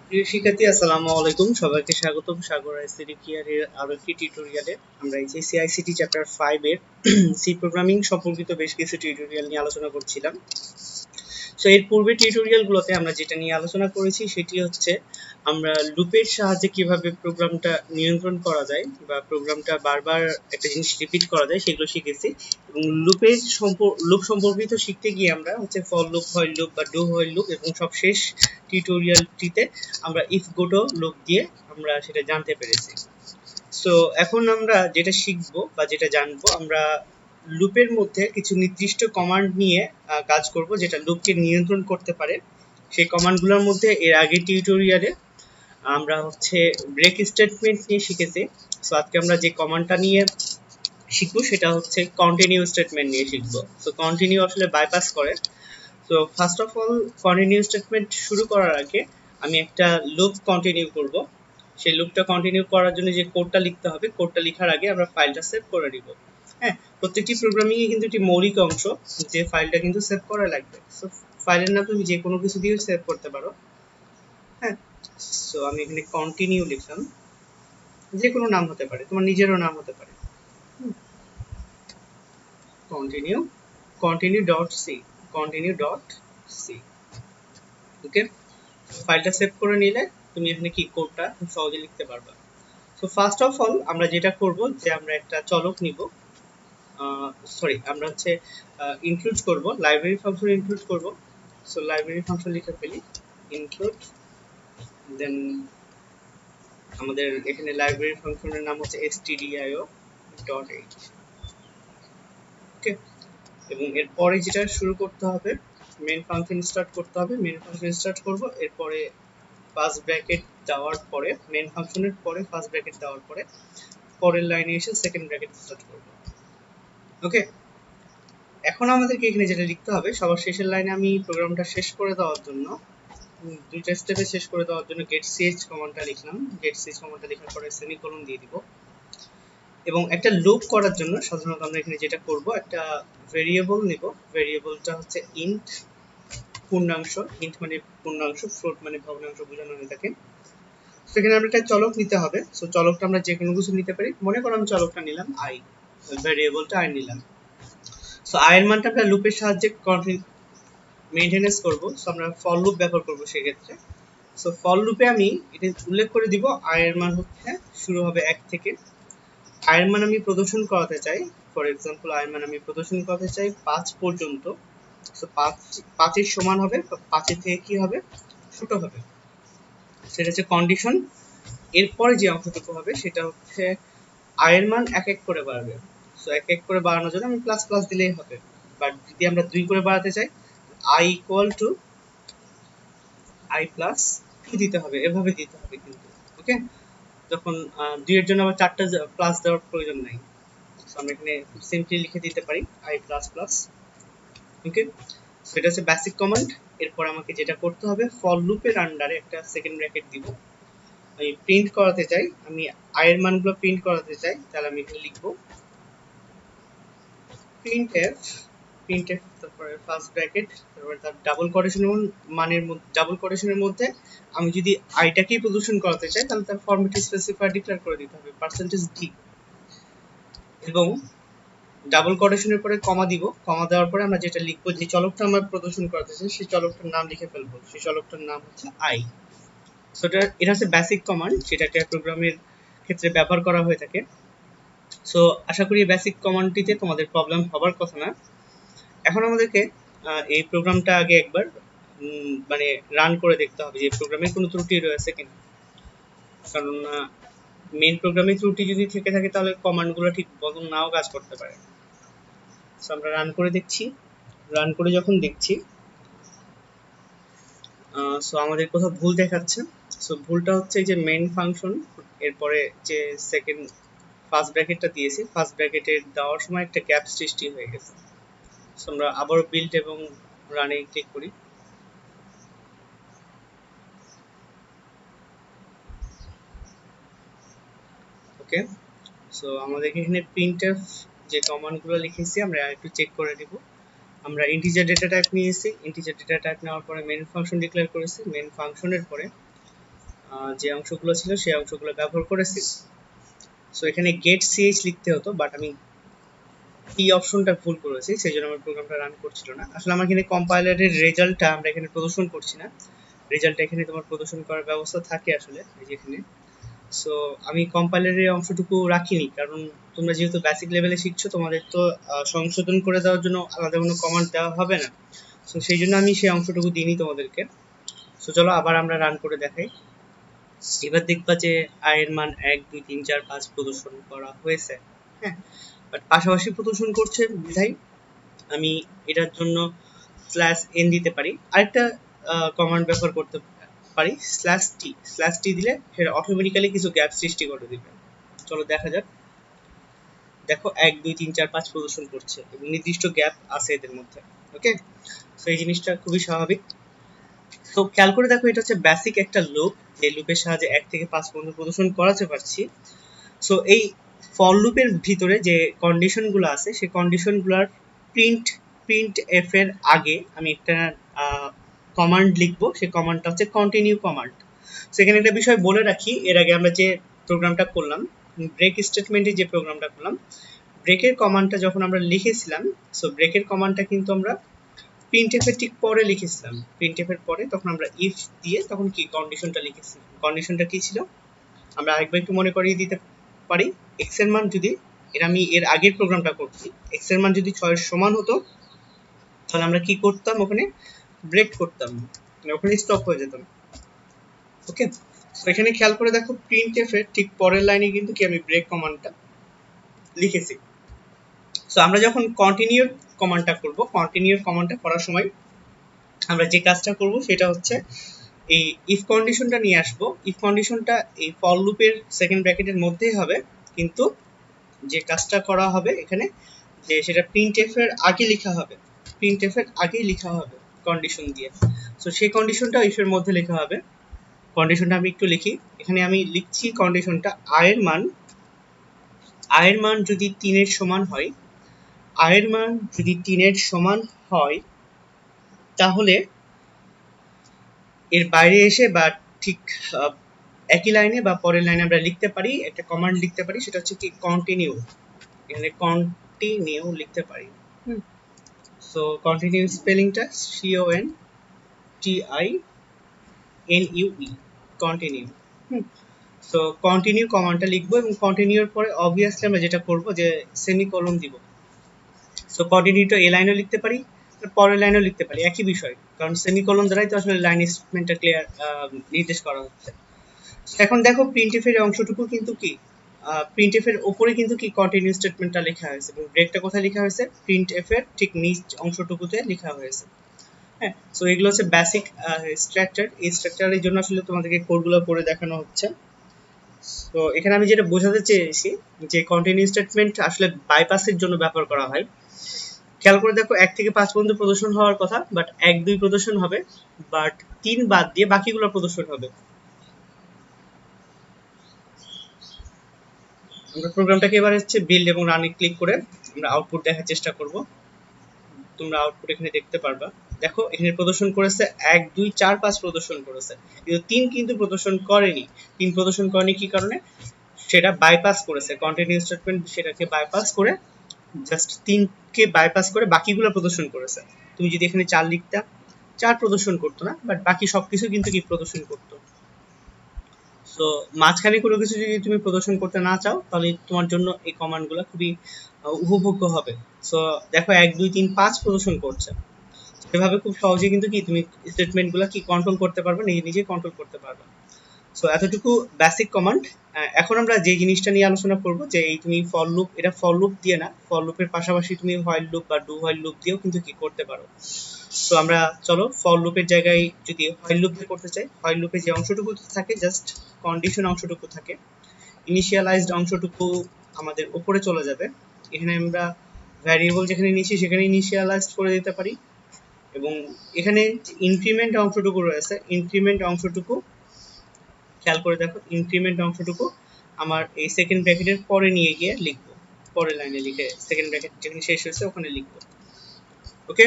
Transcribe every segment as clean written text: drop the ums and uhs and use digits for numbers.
প্রিয় শিক্ষার্থী, আসসালামু আলাইকুম। সবাইকে স্বাগতম সাগর আইসিটি কেয়ারের আরো একটি টিউটোরিয়ালে। আমরা এইচএসসি আইসিটি চ্যাপ্টার 5 এর সি প্রোগ্রামিং সম্পর্কিত বেশ কিছু টিউটোরিয়াল নিয়ে আলোচনা করছিলাম। সো এর পূর্বে টিউটোরিয়ালগুলোতে আমরা যেটা নিয়ে আলোচনা করেছি সেটি হচ্ছে আমরা লুপের সাহায্যে কিভাবে প্রোগ্রামটা নিয়ন্ত্রণ করা যায় বা প্রোগ্রামটা বারবার একটা জিনিস রিপিট করা যায় সেগুলো শিখেছি। এবং লুপ সম্পর্কিত শিখতে গিয়ে আমরা হচ্ছে ফর লুপ, হোয়াইল লুপ বা ডু হোয়াইল লুপ এবং সবশেষ টিউটোরিয়ালটিতে আমরা ইফ গোটো লুপ দিয়ে আমরা সেটা জানতে পেরেছি। সো এখন আমরা যেটা শিখবো বা যেটা জানবো, আমরা লুপের মধ্যে কিছু নির্দিষ্ট কমান্ড নিয়ে কাজ করব যেটা লুপকে নিয়ন্ত্রণ করতে পারে। সেই কমান্ডগুলোর মধ্যে এর আগের টিউটোরিয়ালে আমরা হচ্ছে ব্রেক স্টেটমেন্ট নিয়ে শিখেছি। সো আজকে আমরা যে কমান্ডটা নিয়ে শিখবো সেটা হচ্ছে কন্টিনিউ স্টেটমেন্ট নিয়ে শিখবো। সো কন্টিনিউ আসলে বাইপাস করে। So first of all continue statement শুরু করার আগে আমি একটা লুপ কন্টিনিউ করব। সেই লুপটা কন্টিনিউ করার জন্য যে কোডটা লিখতে হবে, কোডটা লেখার আগে আমরা ফাইলটা সেভ করে নিব। হ্যাঁ, প্রত্যেকটি প্রোগ্রামিং এ কিন্তু একটি মৌলিক অংশ যে ফাইলটা কিন্তু সেভ করা লাগবে। সো ফাইলের নাম তুমি যে কোনো কিছু দিয়ে সেভ করতে পারো। হ্যাঁ, সো আমি এখানে কন্টিনিউ লিখলাম, যে কোনো নাম হতে পারে, তোমার নিজেরও নাম হতে পারে। Continue continue dot C continue dot C okay, ফাইলটা সেভ করে নিলে তুমি এখানে কি কোডটা খুব সহজে লিখতে পারবে। সো ফার্স্ট অফ অল আমরা যেটা করব যে আমরা একটা চলক নিব, আমরা হচ্ছে ইনক্লুড করব, লাইব্রেরি ফাংশন ইনক্লুড করব। সো লাইব্রেরি ফাংশন লিখে ফেলি, ইনক্লুড, দেন আমাদের এখানে লাইব্রেরি ফাংশনের নাম হচ্ছে stdio ডট এইচ। ওকে, এবং এরপরে যেটা শুরু করতে হবে, মেন ফাংশন স্টার্ট করতে হবে। মেন ফাংশন স্টার্ট করব, এরপরে ফার্স্ট ব্র্যাকেট দেওয়ার পরে মেন ফাংশনের পরে ফার্স্ট ব্র্যাকেট দেওয়ার পরে পরের লাইনে এসে সেকেন্ড ব্র্যাকেট স্টার্ট করব। ওকে, এখন আমাদেরকে এখানে যেটা লিখতে হবে, সবার শেষের লাইনে আমি প্রোগ্রামটা শেষ করে দেওয়ার জন্য, দুইটা স্টেপে শেষ করে দেওয়ার জন্য গেট সিএইচ কমান্ডটা লিখলাম। গেট সিএইচ কমান্ডটা লেখার পরে সেমিকোলন দিয়ে দিব। এবং একটা লুপ করার জন্য সাধারণত আমরা এখানে যেটা করব, একটা ভেরিয়েবল নিব। ভেরিয়েবলটা হচ্ছে ইন্ট, পূর্ণাংশ। ইন্ট মানে পূর্ণাংশ, ফ্লোট মানে ভগ্নাংশ বোঝানো হয়ে থাকে। সেখানে আমরা একটা চলক নিতে হবে। সো চলকটা আমরা যে কোনো কিছু নিতে পারি। মনে করো আমি চলকটা নিলাম আই, ভেরিয়েবলটা আই নিলাম। সো আই এর মানটা আমরা লুপের সাহায্যে মেইনটেনেন্স করব। সো আমরা ফর লুপ ব্যবহার করব সেক্ষেত্রে। সো ফর লুপে আমি এটা উল্লেখ করে দিব, আই এর মান হচ্ছে শুরু হবে 1 থেকে। আই এর মান আমি প্রদর্শন করাতে চাই, ফর এক্সাম্পল আই এর মান আমি প্রদর্শন করাতে চাই 5 পর্যন্ত। সো 5 এর সমান হবে, 5 এর থেকে কি হবে, ছোট হবে, সেটা হচ্ছে কন্ডিশন। এরপরে যে অংশটুকু হবে সেটা হচ্ছে আই এর মান এক এক করে বাড়বে। সো এক এক করে বাড়ানোর জন্য আমি প্লাস প্লাস দিলেই হবে। বাট যদি আমরা 2 করে বাড়াতে চাই, I equal to I plus 2 দিতে হবে, এভাবে দিতে হবে কিন্তু। ওকে, যখন 2 এর জন্য আবার 4টা প্লাস দেওয়ার প্রয়োজন নাই। সো আমরা এখানে খুব সিম্পলি লিখে দিতে পারি I plus plus. Okay, so এটা হচ্ছে বেসিক কমান্ড। এরপর আমাকে যেটা করতে হবে, ফর লুপের আন্ডারে একটা সেকেন্ড ব্র্যাকেট দিব। আমি প্রিন্ট করাতে চাই, আমি আই এর মানগুলো প্রিন্ট করাতে চাই, তাহলে আমি এখানে লিখবো প্রিন্টএফ। প্রিন্টএফ তারপরে ফার্স্ট ব্র্যাকেট, তারপরে তার ডাবল কোটেশনের মধ্যে আমি যদি আইটাকেই প্রদর্শন করাতে চাই তাহলে তার ফরম্যাট স্পেসিফায়ার ডিক্লেয়ার করে দিতে হবে %d, এবং ডাবল কোটেশনের পরে কমা দিব। কমা দেওয়ার পরে আমরা যেটা লিখবো, যে চলকটা আমরা প্রদর্শন করাতে চাই সেই চলকটার নাম লিখে ফেলবো। সেই চলকটার নাম হচ্ছে আই। সো এটা হচ্ছে বেসিক কমান্ড, যেটা একটা প্রোগ্রামের ক্ষেত্রে ব্যবহার করা হয়ে থাকে। সো আশা করি বেসিক কমান্ডটিতে তোমাদের প্রবলেম হবার কথা না। এখন আমাদেরকে এই প্রোগ্রামটা আগে একবার মানে রান করে দেখতে হবে যে প্রোগ্রামে কোনো ত্রুটি রয়েছে কিনা। কারণ মেইন প্রোগ্রামে ত্রুটি যদি থেকে থাকে তাহলে কমান্ডগুলো ঠিক মতন নাও কাজ করতে পারে। সো আমরা রান করে দেখছি। রান করে যখন দেখছি, সো আমাদের কোথাও ভুল দেখাচ্ছে। সো ভুলটা হচ্ছে যে মেইন ফাংশন এরপরে যে সেকেন্ড ফার্স্ট ব্র্যাকেটটা দিয়েছি, ফার্স্ট ব্র্যাকেটের দেওয়ার সময় একটা গ্যাপ সৃষ্টি হয়ে গেছে। সো আমরা আবারও বিল্ড এবং রানে ক্লিক করি। ওকে, সো আমাদের এখানে প্রিন্টএফ যে কমান্ডগুলো লিখেছি আমরা একটু চেক করে দিব। আমরা ইন্টিজার ডেটা টাইপ নিয়েছি, ইন্টিজার ডেটা টাইপ নেওয়ার পরে মেইন ফাংশন ডিক্লেয়ার করেছি। মেইন ফাংশনের পরে যে অংশগুলো ছিল সেই অংশগুলো ব্যবহার করেছি। সো এখানে গেট সিএইচ লিখতে হতো, বাট আমি এই অপশনটা ভুল করেছি, সেই জন্য আমার প্রোগ্রামটা রান করছিল না। আসলে আমার এখানে কম্পাইলারের রেজাল্টটা আমরা এখানে প্রদর্শন করছি না, রেজাল্টটা এখানে তোমার প্রদর্শন করার ব্যবস্থা থাকে আসলে এই যে এখানে। সো আমি কম্পাইলারের অংশটুকু রাখিনি, কারণ তোমরা যেহেতু বেসিক লেভেলে শিখছো, তোমাদের তো সংশোধন করে দেওয়ার জন্য আলাদা কোনো কমান্ড দেওয়া হবে না। সো সেই জন্য আমি সেই অংশটুকু দিইনি তোমাদেরকে। সো চলো আবার আমরা রান করে দেখাই। এবার দেখবা যে আয়ের মান 1 2 3 4 5 প্রদর্শন করা হয়েছে। হ্যাঁ, বাট পাশাপাশি প্রদর্শন করছে বিধায় আমি এটার জন্য /n দিতে পারি। আরেকটা কমান্ড ব্যবহার করতে পারি /t দিলে সেটা অটোমেটিক্যালি কিছু গ্যাপ সৃষ্টি করে দিবে। চলো দেখা যাক। দেখো 1 2 3 4 5 প্রদর্শন করছে এবং নির্দিষ্ট গ্যাপ আছে এদের মধ্যে। ওকে, তো এই জিনিসটা খুবই স্বাভাবিক। তো খেয়াল করে দেখো, এটা হচ্ছে বেসিক একটা লুপ, যে লুপের সাহায্যে 1 থেকে 5 পর্যন্ত প্রদর্শন করাতে পারছি। সো এই ফর লুপের ভিতরে যে কন্ডিশনগুলো আছে সেই কন্ডিশনগুলোর প্রিন্ট এফ এর আগে আমি একটা কমান্ড লিখবো। সেই কমান্ডটা হচ্ছে কন্টিনিউ কমান্ড। সেখানে একটা বিষয় বলে রাখি, এর আগে আমরা যে প্রোগ্রামটা করলাম, ব্রেক স্টেটমেন্টে যে প্রোগ্রামটা করলাম, ব্রেকের কমান্ডটা যখন আমরা লিখেছিলাম, সো ব্রেকের কমান্ডটা কিন্তু আমরা প্রিন্টএফ এর ঠিক পরে লিখেছিলাম। প্রিন্টএফ এর পরে তখন আমরা ইফ দিয়ে তখন কি কন্ডিশনটা লিখেছিলাম। কন্ডিশনটা কি ছিল আমরা আরেকবার একটু মনে করিয়ে দিতে পারি। এক্স এর মান যদি, আমি এর আগের প্রোগ্রামটা করছি, এক্স এর মান যদি 6 এর সমান হতো তাহলে আমরা কি করতাম, ওখানে ব্রেক করতাম, ওখানে স্টপ হয়ে যেতাম। ওকে, তো এখানে খেয়াল করে দেখো প্রিন্টএফ এর ঠিক পরের লাইনে কিন্তু কি আমি ব্রেক কমান্ডটা লিখেছি। সো আমরা যখন কন্টিনিউর কমান্ডটা করব, কন্টিনিউর কমান্ডটা করার সময় আমরা যে কাজটা করব সেটা হচ্ছে এই ইফ কন্ডিশনটা নিয়ে আসবো। ইফ কন্ডিশনটা এই ফর লুপের সেকেন্ড ব্র্যাকেটের মধ্যেই হবে, কিন্তু যে কাজটা করা হবে এখানে যে সেটা প্রিন্টএফ এর আগে লেখা হবে, প্রিন্টএফ এর আগেই লেখা হবে কন্ডিশন দিয়ে। সো সেই কন্ডিশনটা ইফ এর মধ্যে লেখা হবে। কন্ডিশনটা আমি একটু লিখি। এখানে আমি লিখছি কন্ডিশনটা আয়ের মান যদি 3 এর সমান হয়, আয়ের মান যদি 3 এর সমান হয় তাহলে এর বাইরে এসে বা ঠিক একই লাইনে বা পরের লাইনে আমরা লিখতে পারি, একটা কমান্ড লিখতে পারি, সেটা হচ্ছে কি কন্টিনিউ। এখানে কন্টিনিউ লিখতে পারি। সো কন্টিনিউ স্পেলিংটা CONTINUE, কন্টিনিউ। সো কন্টিনিউ কমান্ডটা লিখবো এবং কন্টিনিউর পরে অবভিয়াসলি আমরা যেটা করব যে সেমিকোলন দিব। সো কন্টিনিউটা এই লাইনেও লিখতে পারি, পরের লাইনেও লিখতে পারি, একই বিষয়, কারণ সেমিকোলন দ্বারাই তো আসলে লাইন স্টেটমেন্টটা ক্লিয়ার নির্দেশ করা হচ্ছে। এখন দেখো প্রিন্টএফ এর অংশটুকু কিন্তু কি প্রিন্টএফ এর উপরে কিন্তু কি কন্টিনিউ স্টেটমেন্টটা লেখা হয়েছে এবং ব্রেকটা কোথায় লেখা হয়েছে, প্রিন্টএফ এর ঠিক নিচ অংশটুকুতে লেখা হয়েছে। হ্যাঁ, সো এগুলো হচ্ছে বেসিক স্ট্রাকচার। এই স্ট্রাকচারের জন্য আসলে তোমাদেরকে কোডগুলো করে দেখানো হচ্ছে। তো এখানে আমি যেটা বোঝাতে চেয়েছি যে কন্টিনিউ স্টেটমেন্ট আসলে বাইপাসের জন্য ব্যবহার করা হয়। খেয়াল করে দেখো 1 থেকে 5 পর্যন্ত প্রদর্শন হওয়ার কথা, বাট 1 2 প্রদর্শন হবে, বাট 3 বাদ দিয়ে বাকিগুলো প্রদর্শন হবে। আমরা প্রোগ্রামটাকে এবার হচ্ছে বিল্ড এবং রানে ক্লিক করে আমরা আউটপুট দেখার চেষ্টা করব। তোমরা আউটপুট এখানে দেখতে পারবা। দেখো এখানে প্রদর্শন করেছে 1 2 4 5 প্রদর্শন করেছে, কিন্তু 3 কিন্তু প্রদর্শন করেনি। 3 প্রদর্শন করেনি কি কারণে, সেটা বাইপাস করেছে, কন্টিনিউ স্টেটমেন্ট সেটাকে বাইপাস করে জাস্ট 3 কে বাইপাস করে বাকিগুলো প্রদর্শন করেছে। তুমি যদি এখানে 4 লিখতা, 4 প্রদর্শন করতো না, বাট বাকি সবকিছু কিন্তু কি প্রদর্শন করতো। সো মাঝখানে কোনো কিছু যদি তুমি প্রদর্শন করতে না চাও তাহলে তোমার জন্য এই কমান্ডগুলো খুবই উপভোগ্য হবে। সো দেখো 1 2 3 5 প্রদর্শন করছে, এভাবে খুব সহজে কিন্তু কি তুমি স্টেটমেন্টগুলো কি কন্ট্রোল করতে পারবে, নিজে কন্ট্রোল করতে পারবে। সো এতটুকু বেসিক কমান্ড। এখন আমরা যে জিনিসটা নিয়ে আলোচনা করব যে এই তুমি ফর লুপ, এটা ফর লুপ দিয়ে না, ফর লুপের পাশাপাশি তুমি হোয়াইল লুপ বা ডু হোয়াইল লুপ দিয়েও কিন্তু কি করতে পারো। সো আমরা চলো ফর লুপের জায়গায় যদি হোয়াইল লুপ দিয়ে করতে চাই, হোয়াইল লুপে যে অংশটুকু থাকে জাস্ট কন্ডিশন অংশটুকু থাকে, ইনিশিয়ালাইজড অংশটুকু আমাদের উপরে চলে যাবে। এখানে আমরা ভ্যারিয়েবল যেখানে নিয়েছি সেখানে ইনিশিয়ালাইজড করে দিতে পারি, এবং এখানে ইনক্রিমেন্ট অংশটুকু রয়েছে, ইনক্রিমেন্ট অংশটুকু খেয়াল করে দেখো, ইনক্রিমেন্ট অংশটুকু আমার এই সেকেন্ড ব্র্যাকেটের পরে নিয়ে গিয়ে লিখবো, পরের লাইনে লিখে সেকেন্ড ব্র্যাকেট যেখানে শেষ হয়েছে ওখানে লিখবো। ওকে,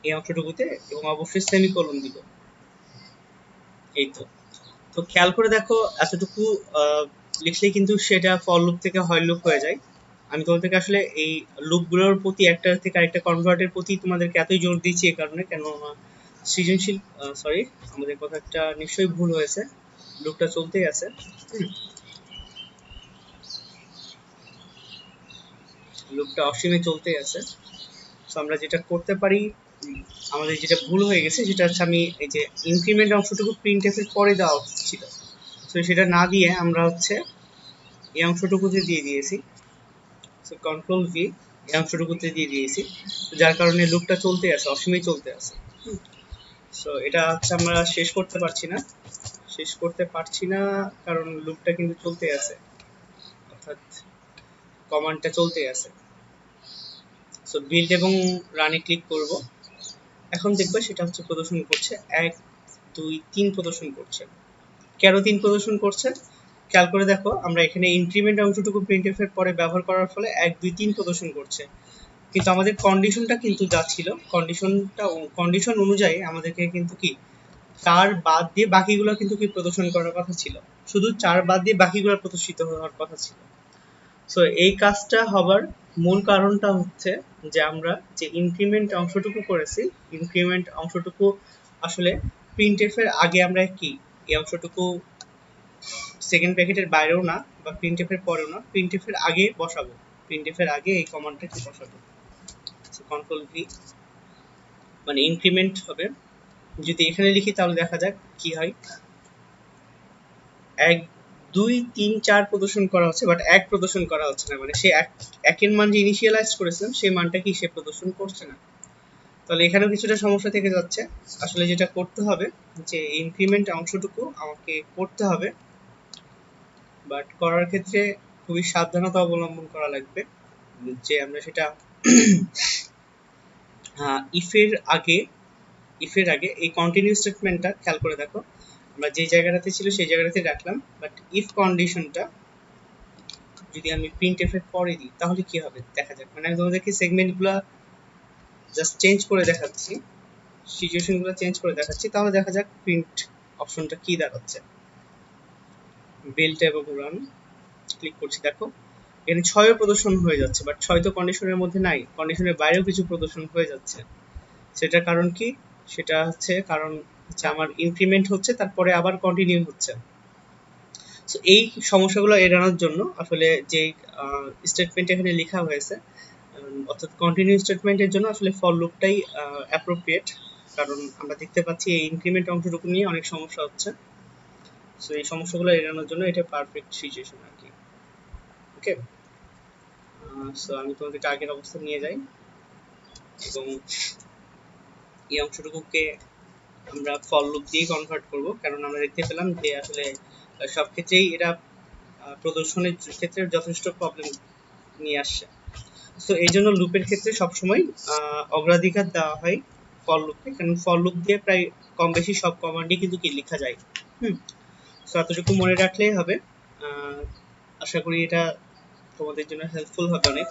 এই অংশটুকুতে, এবং অবশ্যই সেমিকোলন দিব। এই তো। তো খেয়াল করে দেখো এতটুকু লিখলেই কিন্তু সেটা ফর লুপ থেকে হয় লুপ হয়ে যায়। আমি তোমাদেরকে আসলে এই লুপগুলোর প্রতি একটা থেকে আরেকটা কনভার্টের প্রতি তোমাদেরকে এতই জোর দিচ্ছি এই কারণে, কেন সৃজনশীল সরি আমাদের কথাটা নিশ্চয়ই ভুল হয়েছে, লুপটা চলতেই আছে। লুপটা অসীমে চলতেই আছে। তো আমরা যেটা করতে পারি, আমাদের যেটা ভুল হয়ে গেছে সেটা হচ্ছে আমি এই যে ইনক্রিমেন্ট অংশটুকু প্রিন্টএফ এর পরে দেওয়া উচিত ছিল, তো সেটা না দিয়ে আমরা হচ্ছে এই অংশটুকুতে দিয়ে দিয়েছি। সো কন্ট্রোল ভি এই অংশটুকুতে দিয়ে দিয়েছি, যার কারণে লুপটা চলতে আছে, অসীমেই চলতে আছে। সো এটা হচ্ছে আমরা শেষ করতে পারছি না কারণ লুপটা কিন্তু চলতে আছে, অর্থাৎ কমান্ডটা চলতে আছে। সো বিল্ড এবং রানে ক্লিক করব, এখন দেখবে সেটা হচ্ছে প্রদর্শন করছে 1 2 3 প্রদর্শন করছে। কেন 3 প্রদর্শন করছে খেয়াল করে দেখো, আমরা এখানে ইনক্রিমেন্ট অংশটুকু প্রিন্টএফ এর পরে ব্যবহার করার ফলে 1 2 3 প্রদর্শন করছে, কিন্তু আমাদের কন্ডিশনটা কিন্তু যা ছিল কন্ডিশন অনুযায়ী আমাদেরকে কিন্তু কি 4 বাদ দিয়ে বাকিগুলো কিন্তু কি প্রদর্শন করার কথা ছিল, শুধু 4 বাদ দিয়ে বাকিগুলো প্রদর্শিত হওয়ার কথা ছিল। সো এই কাজটা হবার মূল কারণটা হচ্ছে যে আমরা যে ইনক্রিমেন্ট অংশটুকু করেছি, ইনক্রিমেন্ট অংশটুকু আসলে প্রিন্টএফ এর আগে আমরা কি এই অংশটুকু সেকেন্ড ব্র্যাকেটের বাইরেও না বা প্রিন্টএফ এর পরেও না, প্রিন্টএফ এর আগে বসাবো, প্রিন্টএফ এর আগে এই কমান্ডটা কি বসাবো। সো কন্ট্রোল ভি মানে ইনক্রিমেন্ট হবে, যদি এখানে লিখি তাহলে দেখা যাক কি হয়, 1 2 3 4 প্রদর্শন করা হচ্ছে, বাট 1 প্রদর্শন করা হচ্ছে না, মানে সে একের মান যে ইনিশিয়ালাইজ করেছিলাম সেই মানটা কি সে প্রদর্শন করছে না। তাহলে এখানেও কিছুটা সমস্যা থেকে যাচ্ছে। আসলে যেটা করতে হবে যে ইনক্রিমেন্ট অংশটুকু আমাকে করতে হবে, বাট করার ক্ষেত্রে খুবই সাবধানতা অবলম্বন করা লাগবে, যে আমরা সেটা ইফের আগে এই কন্টিনিউ স্টেটমেন্টটা খেয়াল করে দেখো, আমরা যে জায়গাটাতে ছিল সেই জায়গাটাতে রাখলাম, বাট ইফ কন্ডিশনটা যদি আমি প্রিন্টএফ এর পরে দিই তাহলে কি হবে দেখা যাক। মানে আমি তোমাদেরকে সেগমেন্টগুলো জাস্ট চেঞ্জ করে দেখাচ্ছি, সিচুয়েশনগুলো চেঞ্জ করে দেখাচ্ছি, তাহলে দেখা যাক প্রিন্ট অপশনটা কি দাঁড়াচ্ছে। বিল্ড এবং রান ক্লিক করছি, দেখো এখানে 6 প্রদর্শন হয়ে যাচ্ছে, বাট 6 তো কন্ডিশনের মধ্যে নাই, কন্ডিশনের বাইরেও কিছু প্রদর্শন হয়ে যাচ্ছে। সেটার কারণ কি, সেটা হচ্ছে কারণ হচ্ছে আমার ইনক্রিমেন্ট হচ্ছে তারপরে আবার কন্টিনিউ হচ্ছে। সো এই সমস্যাগুলো এড়ানোর জন্য আসলে যে স্টেটমেন্ট এখানে লেখা হয়েছে, অর্থাৎ কন্টিনিউ স্টেটমেন্টের জন্য আসলে ফর লুপটাই অ্যাপ্রোপ্রিয়েট, কারণ আমরা দেখতে পাচ্ছি এই ইনক্রিমেন্ট অংশটুকু নিয়ে অনেক সমস্যা হচ্ছে। সো এই সমস্যাগুলো এড়ানোর জন্য এটা পারফেক্ট সিচুয়েশন আর কি। ওকে, সো আমি তোমাদেরকে আগের অবস্থা নিয়ে যাই এবং এই অংশটুকুকে আমরা ফর লুপ দিয়ে কনভার্ট করব, কারণ আমরা দেখতে পেলাম যে আসলে সব ক্ষেত্রেই এটা প্রদর্শনের ক্ষেত্রে যথেষ্ট প্রবলেম নিয়ে আসছে। তো এই জন্য লুপের ক্ষেত্রে সবসময় অগ্রাধিকার দেওয়া হয় ফর লুপকে, কারণ ফর লুপ দিয়ে প্রায় কম বেশি সব কমান্ডই কিন্তু কি লেখা যায়। তো এতটুকু মনে রাখলেই হবে। আশা করি এটা তোমাদের জন্য হেল্পফুল হবে অনেক,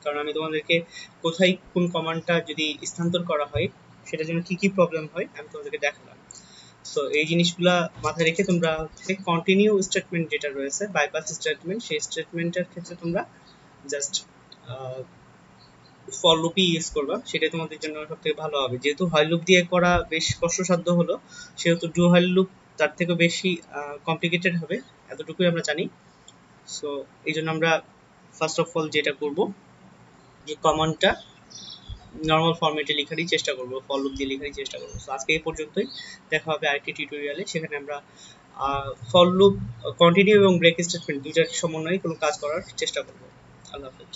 কারণ আমি তোমাদেরকে কোথায় কোন কমান্ডটা যদি স্থানান্তর করা হয় সেটার জন্য কি কি প্রবলেম হয় আমি তোমাদেরকে দেখালাম। সো এই জিনিসগুলা মাথায় রেখে তোমরা কন্টিনিউ স্টেটমেন্ট যেটা রয়েছে বাইপাস স্টেটমেন্ট, সেই স্টেটমেন্টের ক্ষেত্রে তোমরা জাস্ট ফর লুপই ইউজ করবা, সেটাই তোমাদের জন্য সবথেকে ভালো হবে। যেহেতু হয় লুপ দিয়ে করা বেশ কষ্টসাধ্য হলো, সেহেতু ডু হয় লুপ তার থেকে বেশি কমপ্লিকেটেড হবে, এতটুকুই আমরা জানি। সো এই জন্য আমরা ফার্স্ট অফ অল যেটা করব, যে কমান্ডটা নর্মাল ফরম্যাটে লেখারই চেষ্টা করব, ফর লুপ দিয়ে লেখারই চেষ্টা করব। সো আজকে এই পর্যন্তই, দেখা হবে আরেকটি টিউটোরিয়ালে, সেখানে আমরা ফর লুপ, কন্টিনিউ এবং ব্রেক স্টেটমেন্ট দুইটার সমন্বয়ে কোনো কাজ করার চেষ্টা করব। আল্লাহ হাফেজ।